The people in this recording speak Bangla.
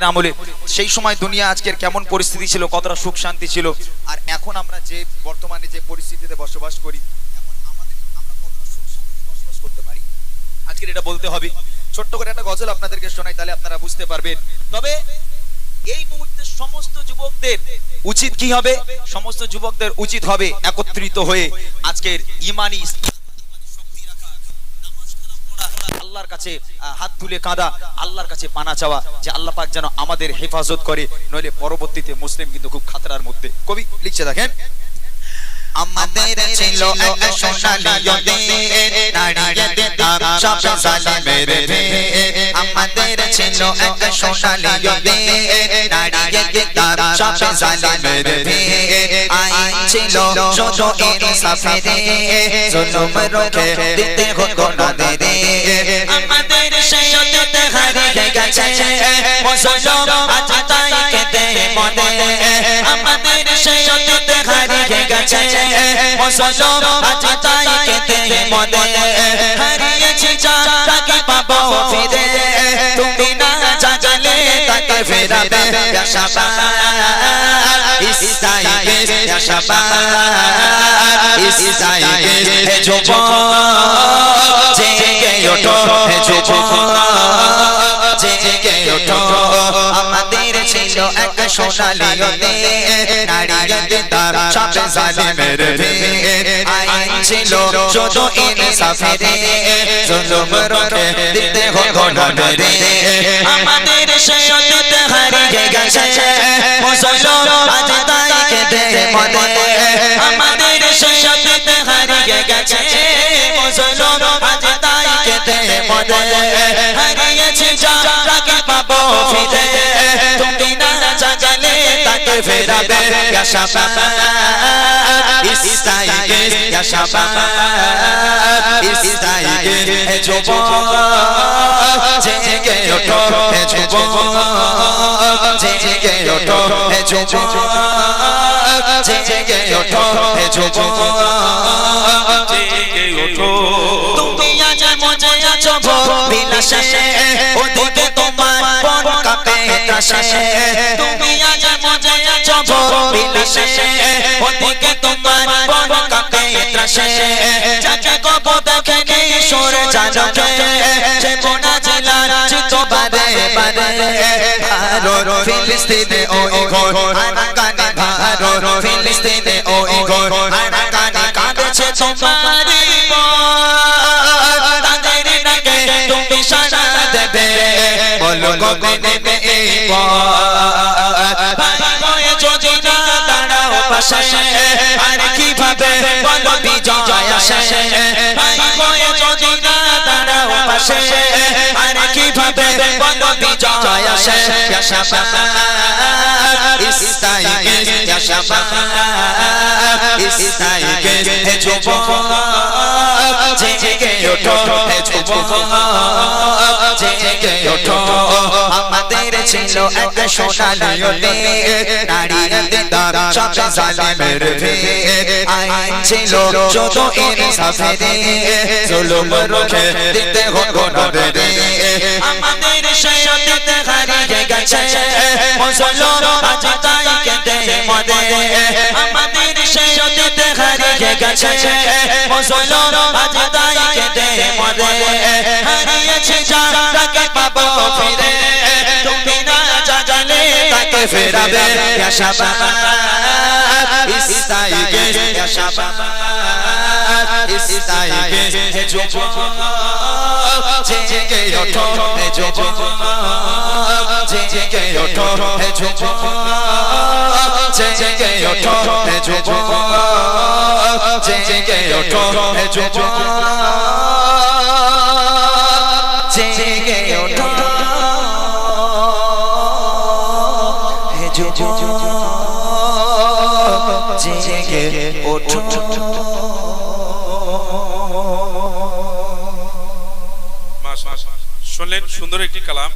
আমলে সেই সময় দুনিয়া আজকের কেমন পরিস্থিতি ছিল, কতটা সুখ শান্তি ছিল, আর এখন আমরা যে বর্তমানে যে পরিস্থিতিতে বসবাস করি, এখন আমরা কতটা সুখ শান্তিতে বসবাস করতে পারি, আজকের এটা বলতে হবে। ছোট্ট করে একটা গজল আপনাদেরকে শোনাই, তাহলে আপনারা বুঝতে পারবেন। তবে এই মুহূর্তে সমস্ত যুবকদের উচিত কি হবে? সমস্ত যুবকদের উচিত হবে একত্রিত হয়ে আজকের ইমানি আল্লাহর কাছে হাত তুলে কাঁদা, আল্লাহর কাছে পানা চাওয়া যে আল্লাহ পাক যেন আমাদের হেফাজত করে, নইলে পরবর্তীতে মুসলিম কিন্তু খুব খাতরার মধ্যে। কবি লিখছে দেখেন, আমাদের ছিল এক সোনালী নারীতে তার সব জালিমের ভেদ। আমাদের ছিল এক সোনালী নারীতে তার সব জালিমের ভেদ। আইন ছিল শুধু ইনসাফের, জুলুম রুখে দিতে হতো না দেরে। আমাদের সেই অতীতে হারিয়ে গেছে মুসলমান, আজ তাই কেঁদে মনে। আমাদের সেই অতীতে হারিয়ে গেছে মুসলমান, আজ তাই কেঁদে মনে। হারিয়েছি যাকে পাবো ফিরে, তুমি না জাগলে তাকে ফেরাবে। ইয়া শাবাব ইসতাইগির, ইয়া শাবাব ইসতাইগির, হে যুবক জেগে ওঠো, হে যুবক জেগে ওঠো। আমাদের ছিল এক সোনালী নারীতে তার সব জালিমের ভেদ। আইন ছিল শুধু ইনসাফের, জুলুম রুখে দিতে হতো না দেরে। আমাদের সেই অতীত হারিয়ে গেছে মুসলমান, আজ তাই কেঁদে মনে। আমাদের সেই অতীত হারিয়ে গেছে মুসলমান, আজ তাই কেঁদে মনে। হারিয়েছি যাকে পাবো ফিরে, তুমি না জাগলে তাকে ফেরাবে। ইয়া শাবাব ইসতাইগির, ইয়া শাবাব ইসতাইগির, হে যুবক জেগে ওঠো, হে যুবক জেগে ওঠো, হে যুবক জেগে ওঠো, হে যুবক জেগে ওঠো। তুমি আজ মজে আছো বিলাসে, ওদিকে তোমার মন কাঁপে ত্রাসে। তুমি আজ মজে আছো বিলাসে, ওদিকে তোমার মন কাঁপে ত্রাসে। যাকে কবো দেখেনি সরে জানকে, সে বোনা জেলার চিত্ত বারে বারে। ভারত ফিলিস্তিনে ওই ঘর আনাকানি, ভারত ফিলিস্তিনে ওই ঘর আনাকানি। কাঁদেছে তোমারি পর, তাদের নাকে তুমি সাড়া দেবে। বলো গগনে এই পর, ভাই হয়ে যদি না দাঁড়াও পাশে, আর কিভাবে বলো বিজয় আসে। ভাই হয়ে যদি না দাঁড়াও পাশে, আর কিভাবে বলো বিজয় আসে। ইয়া শাবাব ইসতাইগির, ইয়া শাবাব ইসতাইগির, হে যুবক জেগে ওঠো, হে যুবক জেগে ওঠো। আমাদের ছিল এক সোনালী নারীতে তার সব জালিমের ভেদ। আইন ছিল শুধু ইনসাফের, জুলুম রুখে দিতে হতো না দেরে। আমাদের সেই অতীত হারিয়ে গেছে মুসলমান, আজ তাই কেঁদে মনে। আমাদের সেই অতীত হারিয়ে গেছে মুসলমান, আজ তাই কেঁদে মনে। হারিয়েছি যাকে পাবো ফিরে, তুমি না জাগলে তাকে ফেরাবে। ইয়া শাবাব ইসতাইগির, ইয়া শাবাব ইসতাইগির, হে যুবক জেগে ওঠো, হে যুবক জেগে ওঠো, হে যুবক জেগে ওঠো, হে যুবক জেগে ওঠো, হে যুবক জেগে ওঠো, হে যুবক জেগে ওঠো। শুনলেন সুন্দর একটি কালাম।